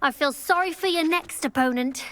I feel sorry for your next opponent.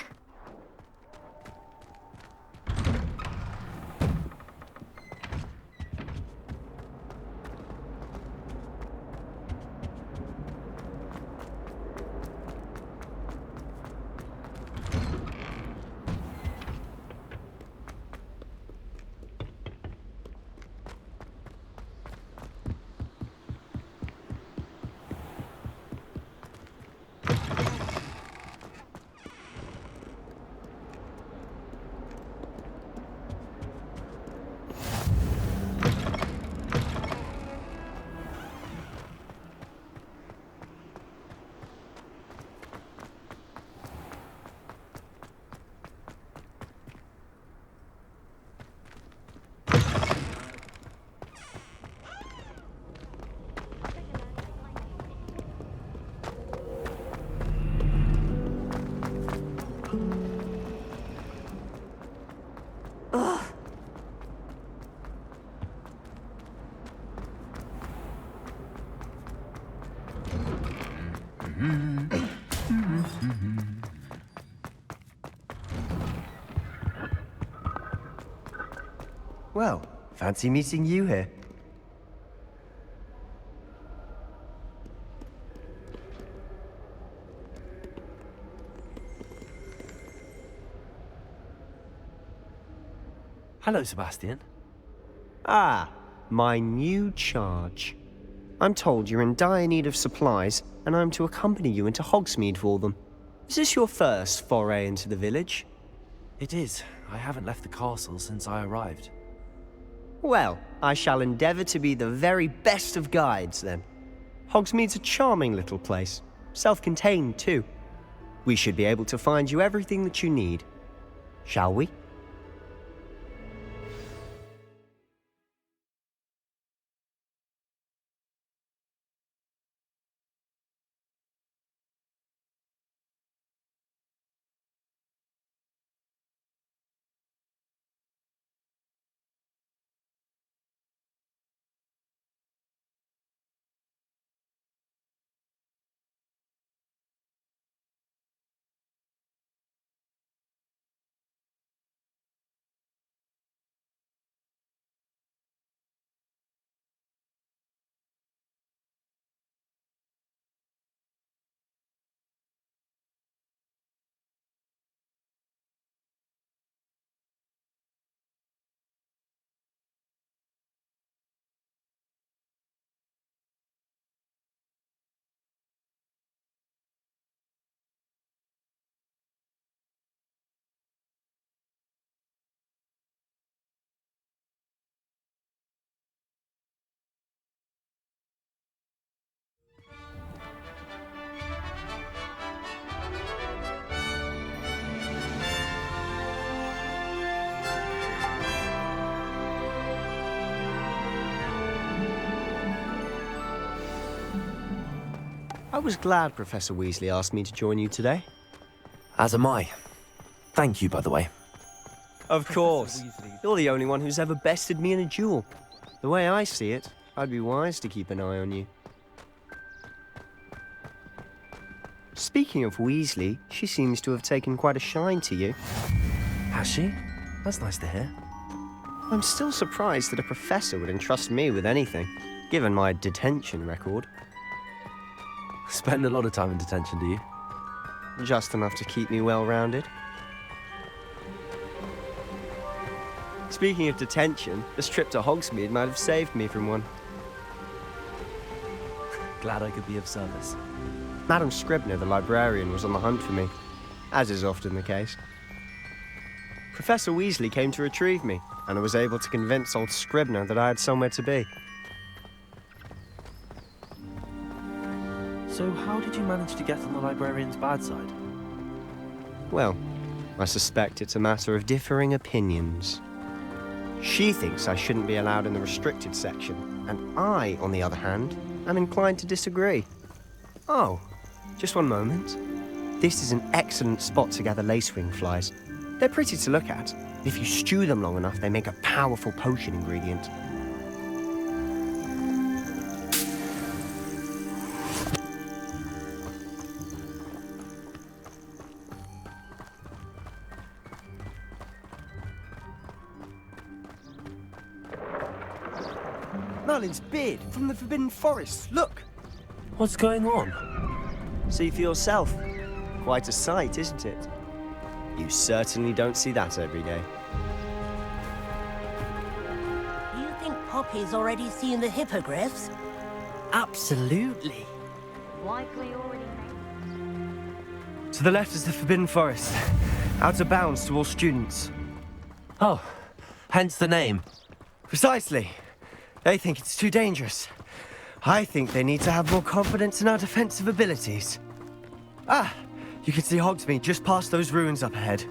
Well, fancy meeting you here. Hello, Sebastian. Ah, my new charge. I'm told you're in dire need of supplies, and I'm to accompany you into Hogsmeade for them. Is this your first foray into the village? It is. I haven't left the castle since I arrived. Well, I shall endeavour to be the very best of guides, then. Hogsmeade's a charming little place, self-contained too. We should be able to find you everything that you need. Shall we? I was glad Professor Weasley asked me to join you today. As am I. Thank you, by the way. Of course. You're the only one who's ever bested me in a duel. The way I see it, I'd be wise to keep an eye on you. Speaking of Weasley, she seems to have taken quite a shine to you. Has she? That's nice to hear. I'm still surprised that a professor would entrust me with anything, given my detention record. Spend a lot of time in detention, do you? Just enough to keep me well-rounded. Speaking of detention, this trip to Hogsmeade might have saved me from one. Glad I could be of service. Madam Scribner, the librarian, was on the hunt for me, as is often the case. Professor Weasley came to retrieve me, and I was able to convince old Scribner that I had somewhere to be. So how did you manage to get on the librarian's bad side? Well, I suspect it's a matter of differing opinions. She thinks I shouldn't be allowed in the restricted section, and I, on the other hand, am inclined to disagree. Oh, just one moment. This is an excellent spot to gather lacewing flies. They're pretty to look at. If you stew them long enough, they make a powerful potion ingredient. Merlin's beard from the Forbidden Forest. Look! What's going on? See for yourself. Quite a sight, isn't it? You certainly don't see that every day. Do you think Poppy's already seen the hippogriffs? Absolutely. Likely already. To the left is the Forbidden Forest. Out of bounds to all students. Oh, hence the name. Precisely. They think it's too dangerous. I think they need to have more confidence in our defensive abilities. Ah, you can see Hogsmeade just past those ruins up ahead.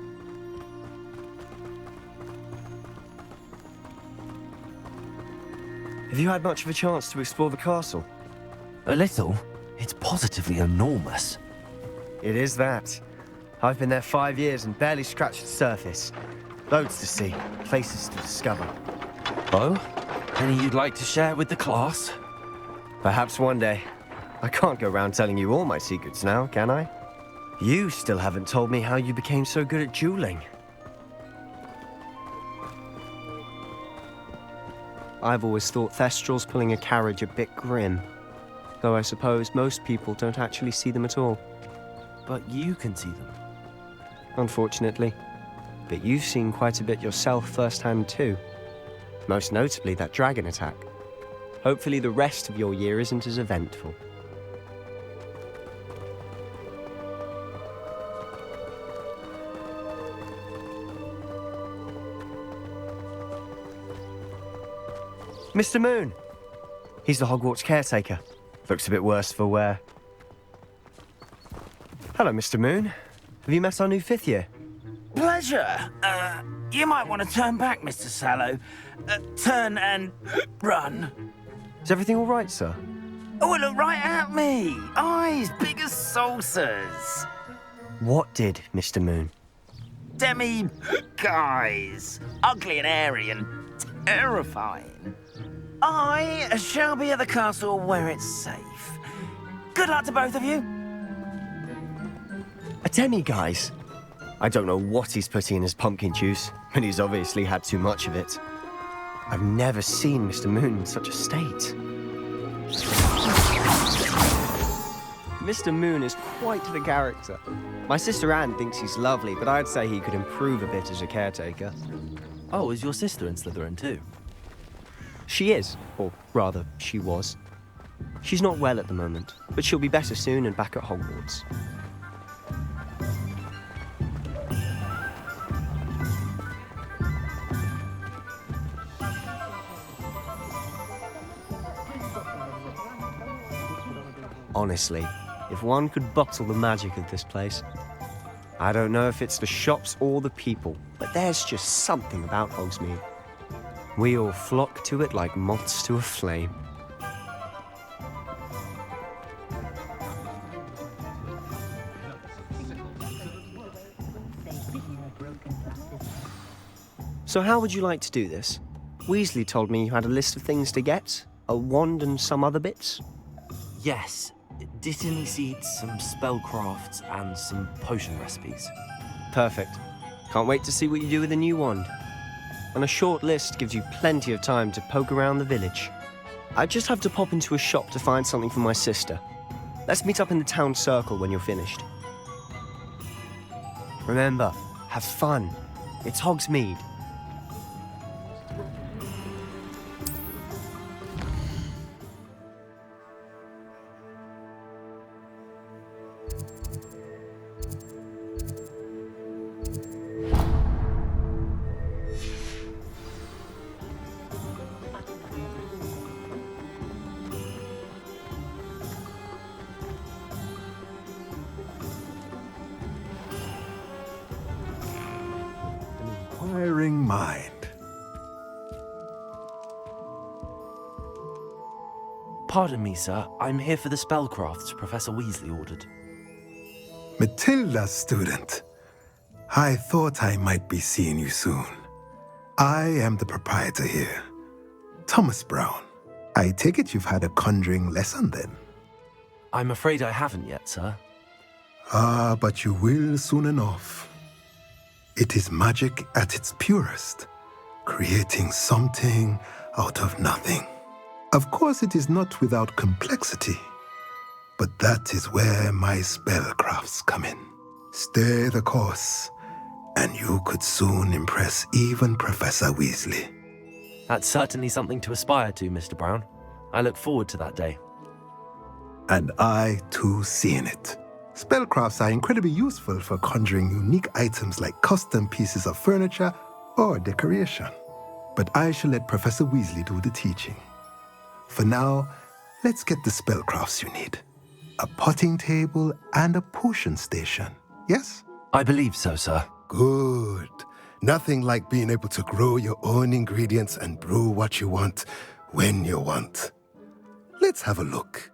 Have you had much of a chance to explore the castle? A little. It's positively enormous. It is that. I've been there 5 years and barely scratched the surface. Loads to see, places to discover. Oh? Any you'd like to share with the class? Perhaps one day. I can't go around telling you all my secrets now, can I? You still haven't told me how you became so good at dueling. I've always thought Thestrals pulling a carriage a bit grim. Though I suppose most people don't actually see them at all. But you can see them. Unfortunately. But you've seen quite a bit yourself firsthand too. Most notably that dragon attack. Hopefully the rest of your year isn't as eventful. Mr. Moon! He's the Hogwarts caretaker. Looks a bit worse for wear. Hello, Mr. Moon. Have you met our new 5th year? Pleasure. You might want to turn back, Mr. Sallow. Turn and run. Is everything all right, sir? Oh, look right at me. Eyes big as saucers. What did, Mr. Moon? Guys. Ugly and airy and terrifying. I shall be at the castle where it's safe. Good luck to both of you. A demi-guise? I don't know what he's putting in his pumpkin juice, but he's obviously had too much of it. I've never seen Mr. Moon in such a state. Mr. Moon is quite the character. My sister Anne thinks he's lovely, but I'd say he could improve a bit as a caretaker. Oh, is your sister in Slytherin too? She is, or rather, she was. She's not well at the moment, but she'll be better soon and back at Hogwarts. Honestly, if one could bottle the magic of this place. I don't know if it's the shops or the people, but there's just something about Hogsmeade. We all flock to it like moths to a flame. So how would you like to do this? Weasley told me you had a list of things to get, a wand and some other bits. Yes. Dittany seeds, some spellcrafts, and some potion recipes. Perfect. Can't wait to see what you do with the new wand. And a short list gives you plenty of time to poke around the village. I just have to pop into a shop to find something for my sister. Let's meet up in the town circle when you're finished. Remember, have fun. It's Hogsmeade. Inquiring mind. Pardon me, sir. I'm here for the spellcrafts Professor Weasley ordered. Matilda's student. I thought I might be seeing you soon. I am the proprietor here, Thomas Brown. I take it you've had a conjuring lesson then? I'm afraid I haven't yet, sir. Ah, but you will soon enough. It is magic at its purest, creating something out of nothing. Of course, it is not without complexity, but that is where my spellcrafts come in. Stay the course, and you could soon impress even Professor Weasley. That's certainly something to aspire to, Mr. Brown. I look forward to that day. And I, too, see in it. Spellcrafts are incredibly useful for conjuring unique items like custom pieces of furniture or decoration. But I shall let Professor Weasley do the teaching. For now, let's get the spellcrafts you need. A potting table and a potion station, yes? I believe so, sir. Good. Nothing like being able to grow your own ingredients and brew what you want when you want. Let's have a look.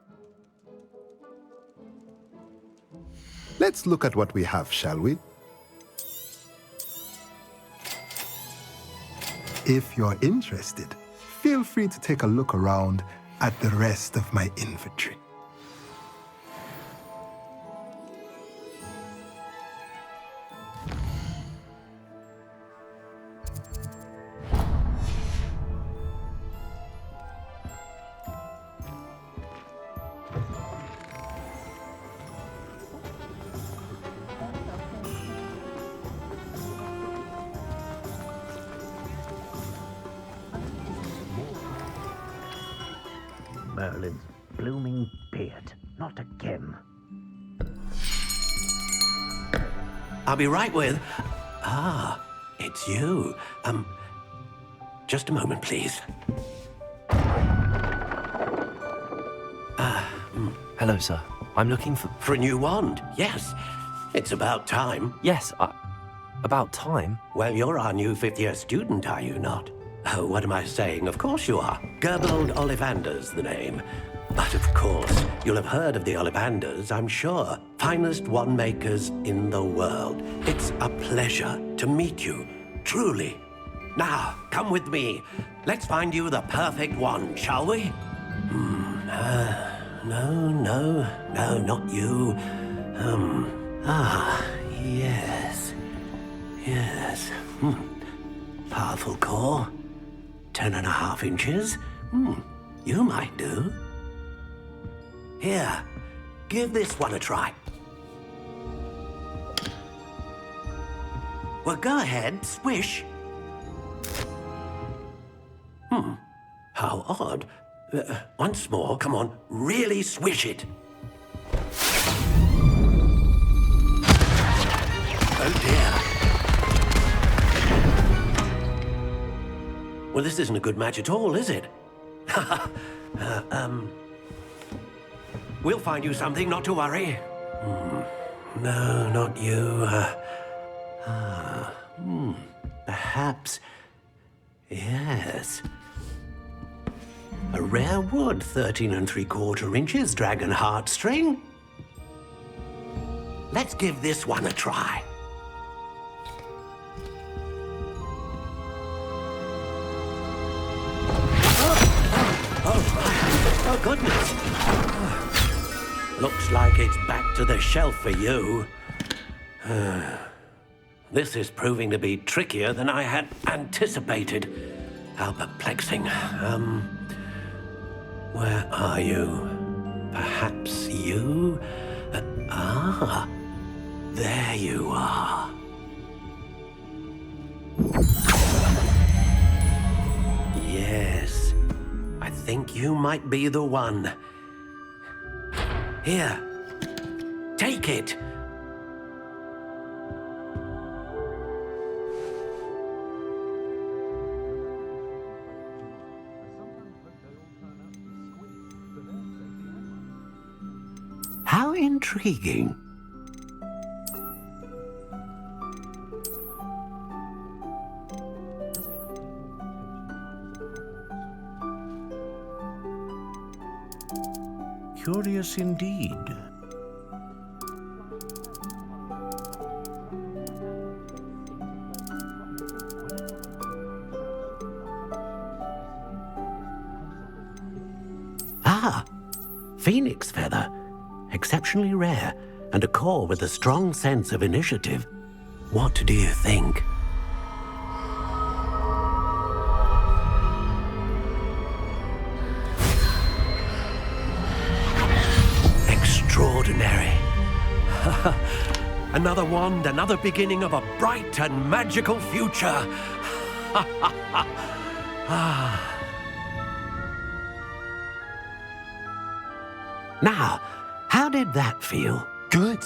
Let's look at what we have, shall we? If you're interested, feel free to take a look around at the rest of my inventory. Merlin's blooming beard. Not again. I'll be right with... Ah, it's you. Just a moment, please. Hello, sir. I'm looking for... For a new wand, yes. It's about time. Yes, about time? Well, you're our new fifth-year student, are you not? Oh, what am I saying? Of course you are. Gerbold Ollivander's the name. But of course, you'll have heard of the Ollivanders, I'm sure. Finest wand makers in the world. It's a pleasure to meet you, truly. Now, come with me. Let's find you the perfect wand, shall we? No, not you. Yes. Powerful core. 10.5 inches. You might do. Here, give this one a try. Well, go ahead, swish. How odd. Once more, come on, really swish it. Oh dear. Well, this isn't a good match at all, is it? We'll find you something, not to worry. No, not you. Perhaps... Yes. A rare wood, 13 3/4 inches, dragon heartstring. Let's give this one a try. Oh, goodness. Looks like it's back to the shelf for you. This is proving to be trickier than I had anticipated. How perplexing. Where are you? Perhaps you? There you are. Yes. I think you might be the one. Here. Take it. How intriguing. Curious indeed. Ah, phoenix feather. Exceptionally rare, and a core with a strong sense of initiative. What do you think? Another wand, another beginning of a bright and magical future. Now, how did that feel? Good.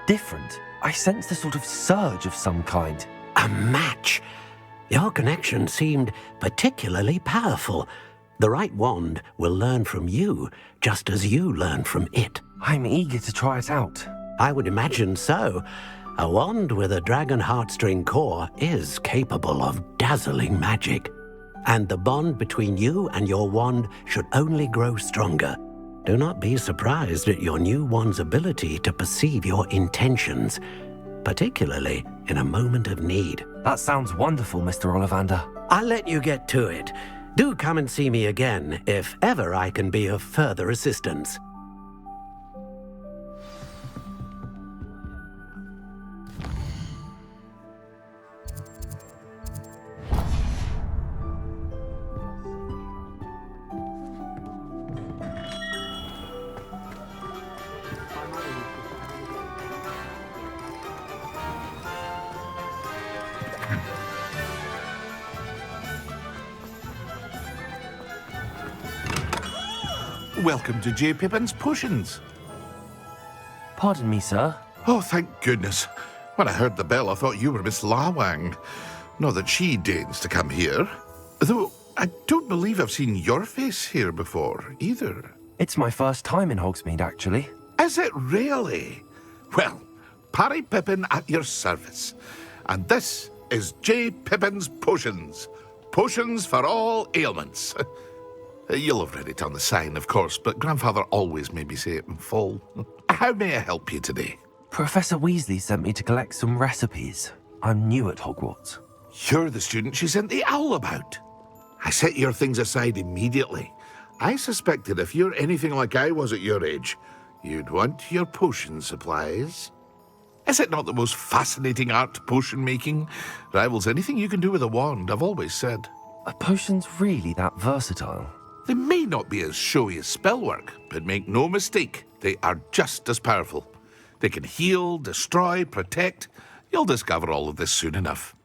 Different. I sensed a sort of surge of some kind. A match. Your connection seemed particularly powerful. The right wand will learn from you, just as you learn from it. I'm eager to try it out. I would imagine so. A wand with a dragon heartstring core is capable of dazzling magic. And the bond between you and your wand should only grow stronger. Do not be surprised at your new wand's ability to perceive your intentions, particularly in a moment of need. That sounds wonderful, Mr. Ollivander. I'll let you get to it. Do come and see me again if ever I can be of further assistance. Welcome to J. Pippin's Potions. Pardon me, sir. Oh, thank goodness. When I heard the bell, I thought you were Miss Lawang. Not that she deigns to come here. Though, I don't believe I've seen your face here before, either. It's my first time in Hogsmeade, actually. Is it really? Well, Parry Pippin at your service. And this is J. Pippin's Potions. Potions for all ailments. You'll have read it on the sign, of course, but Grandfather always made me say it in full. How may I help you today? Professor Weasley sent me to collect some recipes. I'm new at Hogwarts. You're the student she sent the owl about. I set your things aside immediately. I suspected if you're anything like I was at your age, you'd want your potion supplies. Is it not the most fascinating art, potion making? Rivals anything you can do with a wand, I've always said. Are potions really that versatile? They may not be as showy as spellwork, but make no mistake, they are just as powerful. They can heal, destroy, protect. You'll discover all of this soon enough.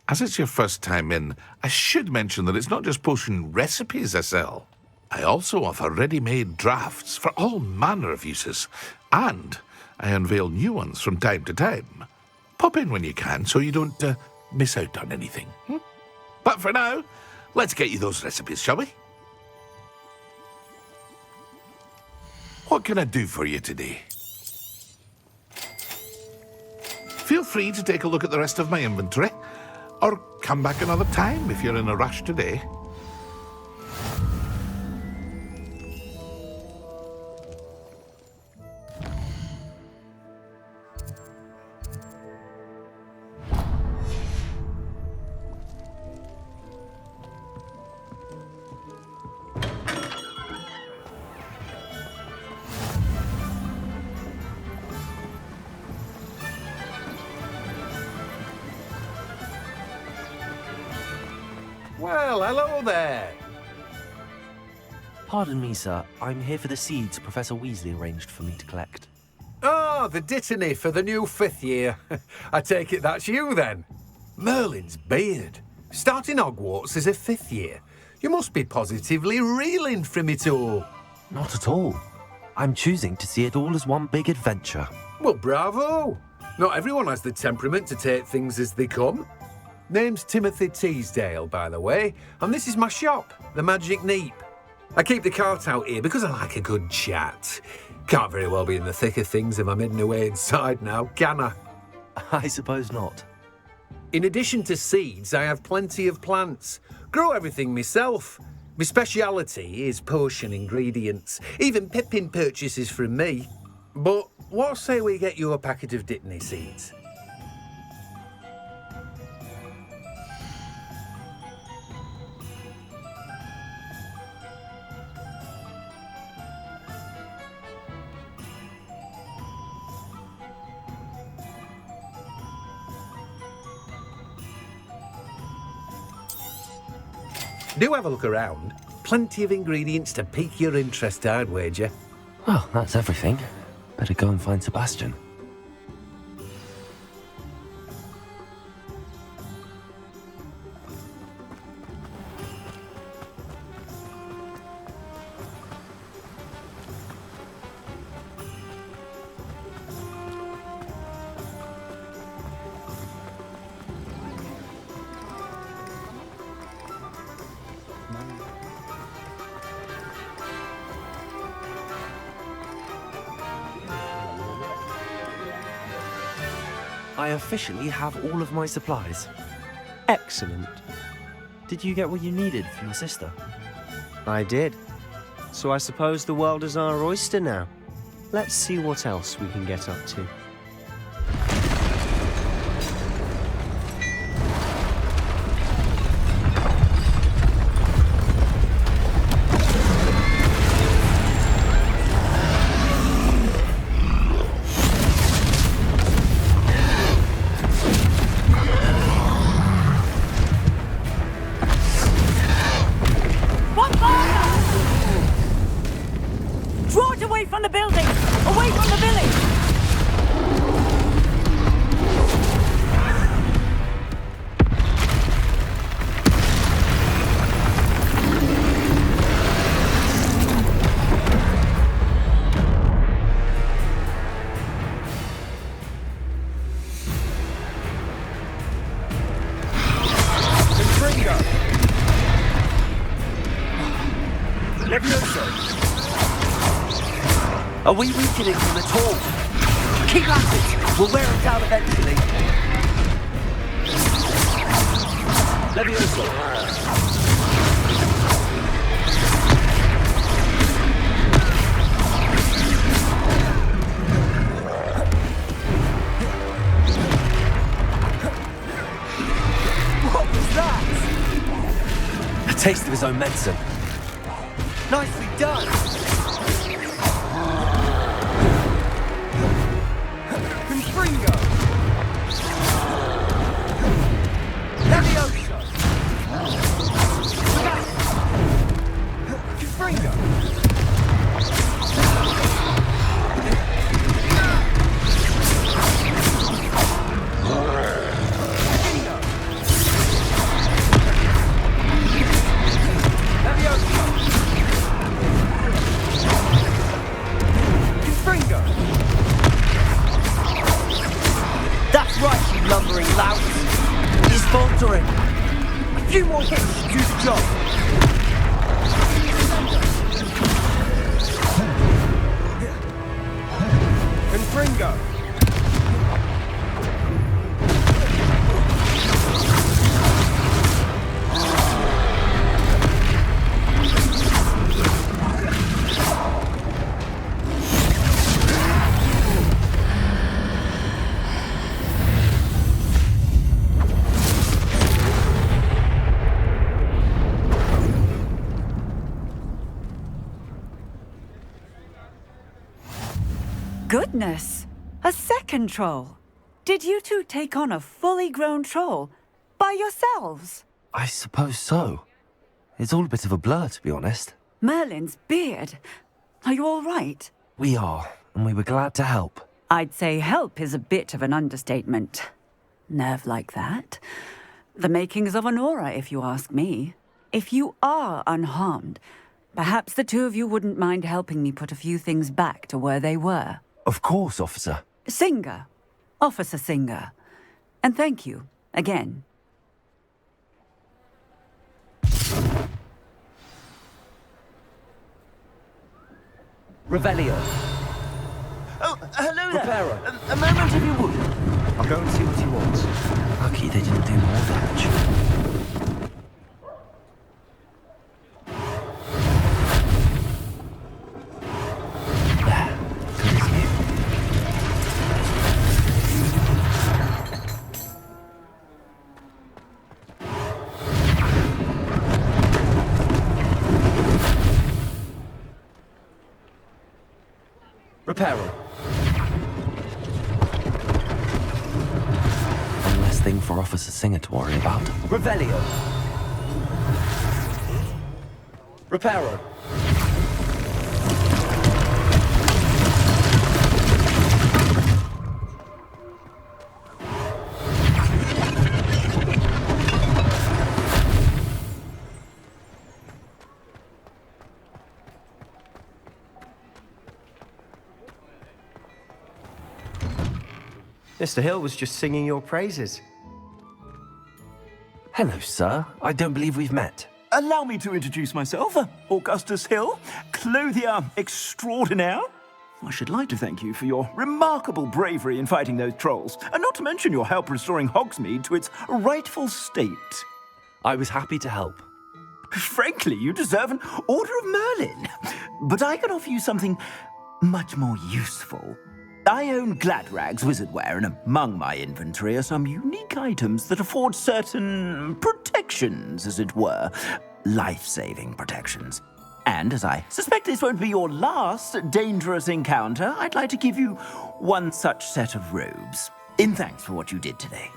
As it's your first time in, I should mention that it's not just potion recipes I sell. I also offer ready-made drafts for all manner of uses, and I unveil new ones from time to time. Pop in when you can so you don't miss out on anything. But for now, let's get you those recipes, shall we? What can I do for you today? Feel free to take a look at the rest of my inventory, or come back another time if you're in a rush today. Well, hello there. Pardon me, sir. I'm here for the seeds Professor Weasley arranged for me to collect. Oh, the dittany for the new 5th year. I take it that's you, then. Merlin's beard. Starting Hogwarts as a 5th year. You must be positively reeling from it all. Not at all. I'm choosing to see it all as one big adventure. Well, bravo. Not everyone has the temperament to take things as they come. Name's Timothy Teasdale, by the way, and this is my shop, the Magic Neep. I keep the cart out here because I like a good chat. Can't very well be in the thick of things if I'm hidden away inside now, can I? I suppose not. In addition to seeds, I have plenty of plants. Grow everything myself. My speciality is potion ingredients. Even Pippin purchases from me. But what say we get you a packet of dittany seeds? Do have a look around. Plenty of ingredients to pique your interest, I'd wager. Well, that's everything. Better go and find Sebastian. I officially have all of my supplies. Excellent. Did you get what you needed for your sister? I did. So I suppose the world is our oyster now. Let's see what else we can get up to. Are we weakening him at all? Keep at it! We'll wear him down eventually. Levioso. What was that? A taste of his own medicine. Nicely done! That's right, you lumbering lout. He's faltering. A few more hits to do the job. Confringo. Goodness! A second troll! Did you two take on a fully grown troll by yourselves? I suppose so. It's all a bit of a blur, to be honest. Merlin's beard. Are you all right? We are, and we were glad to help. I'd say help is a bit of an understatement. Nerve like that. The makings of an aura, if you ask me. If you are unharmed, perhaps the two of you wouldn't mind helping me put a few things back to where they were. Of course, officer. Singer. Officer Singer. And thank you, again. Revelio. Oh, hello there. Reparo. A moment if you would. I'll go and see what he wants. Lucky they didn't do more damage. Reparo. One less thing for Officer Singer to worry about. Revelio. Reparo. Mr. Hill was just singing your praises. Hello, sir. I don't believe we've met. Allow me to introduce myself, Augustus Hill, clothier extraordinaire. I should like to thank you for your remarkable bravery in fighting those trolls, and not to mention your help restoring Hogsmeade to its rightful state. I was happy to help. Frankly, you deserve an Order of Merlin. But I can offer you something much more useful. I own Gladrag's wizardware, and among my inventory are some unique items that afford certain protections, as it were. Life-saving protections. And as I suspect this won't be your last dangerous encounter, I'd like to give you one such set of robes, in thanks for what you did today.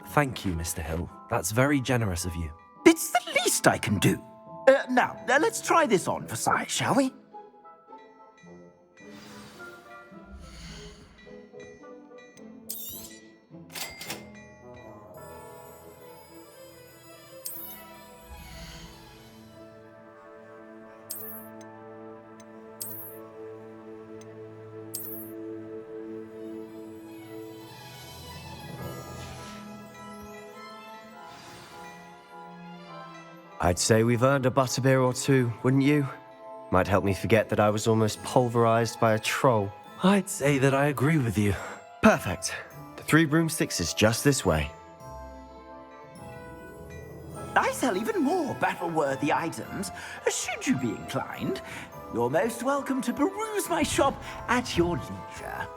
Thank you, Mr. Hill. That's very generous of you. It's the least I can do. Now, let's try this on for size, shall we? I'd say we've earned a butterbeer or two, wouldn't you? Might help me forget that I was almost pulverized by a troll. I'd say that I agree with you. Perfect. The 3 broomsticks is just this way. I sell even more battle-worthy items. Should you be inclined, you're most welcome to peruse my shop at your leisure.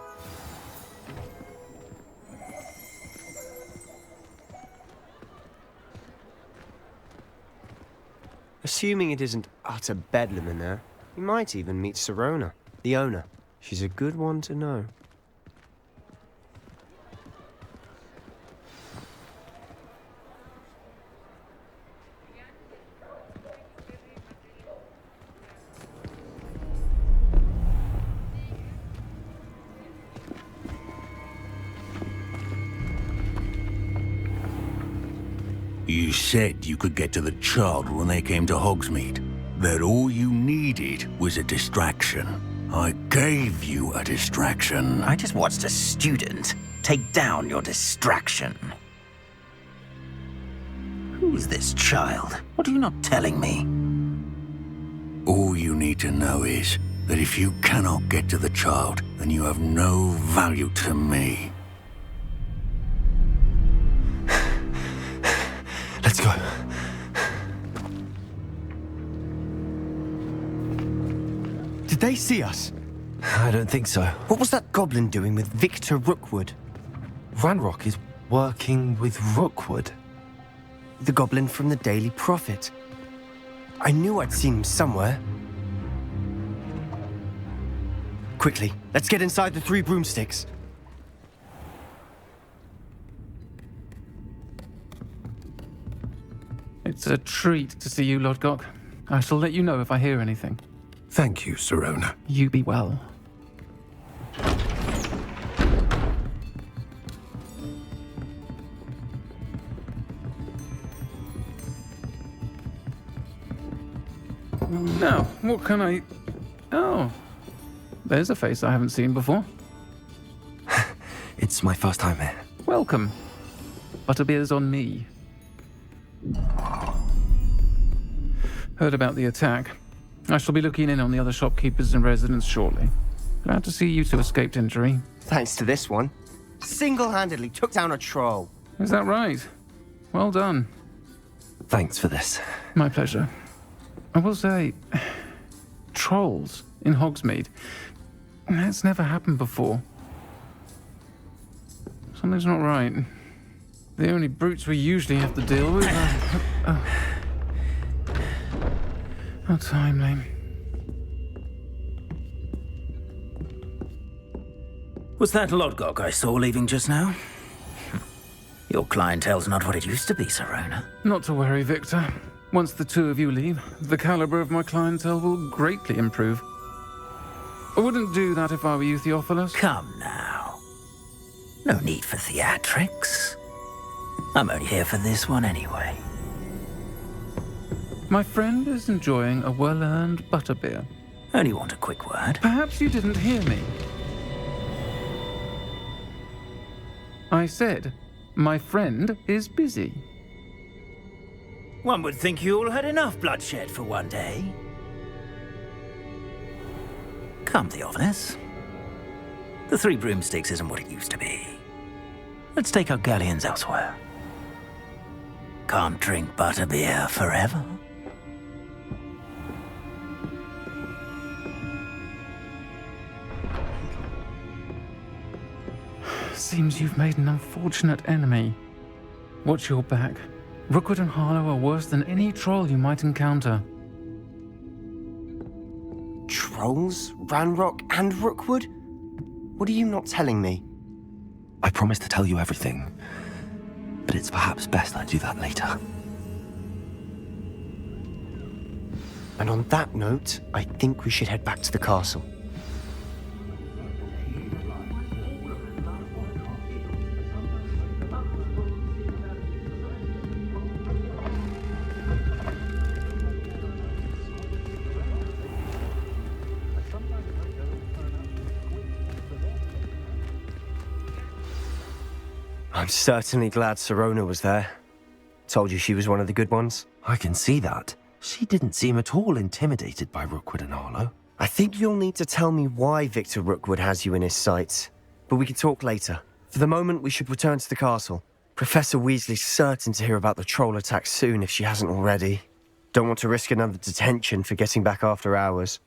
Assuming it isn't utter bedlam in there, you might even meet Sirona, the owner. She's a good one to know. You said you could get to the child when they came to Hogsmeade. That all you needed was a distraction. I gave you a distraction. I just watched a student take down your distraction. Who's this child? What are you not telling me? All you need to know is that if you cannot get to the child, then you have no value to me. Let's go. Did they see us? I don't think so. What was that goblin doing with Victor Rookwood? Ranrock is working with Rookwood. The goblin from the Daily Prophet. I knew I'd seen him somewhere. Quickly, let's get inside the 3 broomsticks. It's a treat to see you, Lodgok. I shall let you know if I hear anything. Thank you, Sirona. You be well. Now, what can I... Oh, there's a face I haven't seen before. It's my first time here. Welcome. Butterbeer's on me. Heard about the attack. I shall be looking in on the other shopkeepers and residents shortly. Glad to see you two escaped injury. Thanks to this one. Single-handedly took down a troll. Is that right? Well done. Thanks for this. My pleasure. I will say, trolls in Hogsmeade. That's never happened before. Something's not right. The only brutes we usually have to deal with are... How timely. Was that Lodgok I saw leaving just now? Your clientele's not what it used to be, Sirona. Not to worry, Victor. Once the 2 of you leave, the caliber of my clientele will greatly improve. I wouldn't do that if I were you, Theophilus. Come now. No need for theatrics. I'm only here for this one anyway. My friend is enjoying a well-earned butterbeer. Only want a quick word. Perhaps you didn't hear me. I said, my friend is busy. One would think you all had enough bloodshed for one day. Come, Theophilus. The Three Broomsticks isn't what it used to be. Let's take our galleons elsewhere. Can't drink butterbeer forever. Seems you've made an unfortunate enemy. Watch your back. Rookwood and Harlow are worse than any troll you might encounter. Trolls? Ranrock and Rookwood? What are you not telling me? I promise to tell you everything, but it's perhaps best I do that later. And on that note, I think we should head back to the castle. I'm certainly glad Sirona was there. Told you she was one of the good ones. I can see that. She didn't seem at all intimidated by Rookwood and Harlow. I think you'll need to tell me why Victor Rookwood has you in his sights. But we can talk later. For the moment, we should return to the castle. Professor Weasley's certain to hear about the troll attack soon if she hasn't already. Don't want to risk another detention for getting back after hours.